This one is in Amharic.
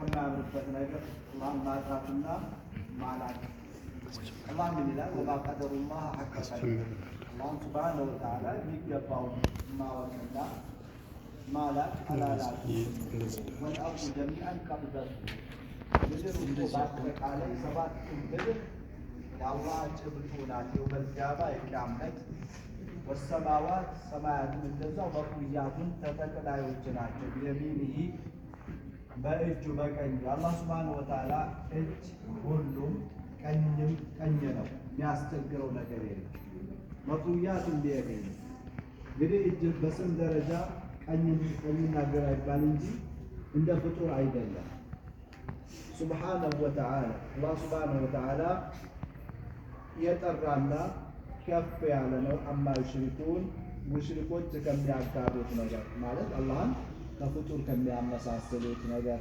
ከማያምርበት ነገር አላህን ማጥራትና ማላክ። አላህ ምን ይላል? ወማ ቀደሩላህ ሐቀ ቀድሪሂ አላህን ሱብሓነሁ ወተዓላ የሚገባውን ማወቅና ማላክ አላላክ። ወልአርዱ ጀሚዐን ቀብደቱ ምድር ሁሉ በአጠቃላይ ሰባቱ ምድር የአላህ ጭብጡ ናት የውመል ቂያማ የቂያመት ወሰማዋት ሰማያትም እንደዛው መቁያቱን ተጠቅላዮች ናቸው። ቢየሚኒሂ በእጁ በቀኝ አላህ ሱብሓነሁ ወተዓላ እጅ ሁሉም ቀኝም ቀኝ ነው። የሚያስቸግረው ነገር የለም። መቁያቱን ቢየሚኒ እንግዲህ እጅ በስም ደረጃ ቀኝና ግራ ይባል እንጂ እንደ ፍጡር አይደለም። ሱብሓነሁ ወተዓላ አላህ ሱብሓነሁ ወተዓላ የጠራና ከፍ ያለ ነው። አማ ዩሽሪኩን ሙሽሪኮች ከሚያጋሩት ነገር ማለት አላህን ከፍጡር ከሚያመሳስሉት ነገር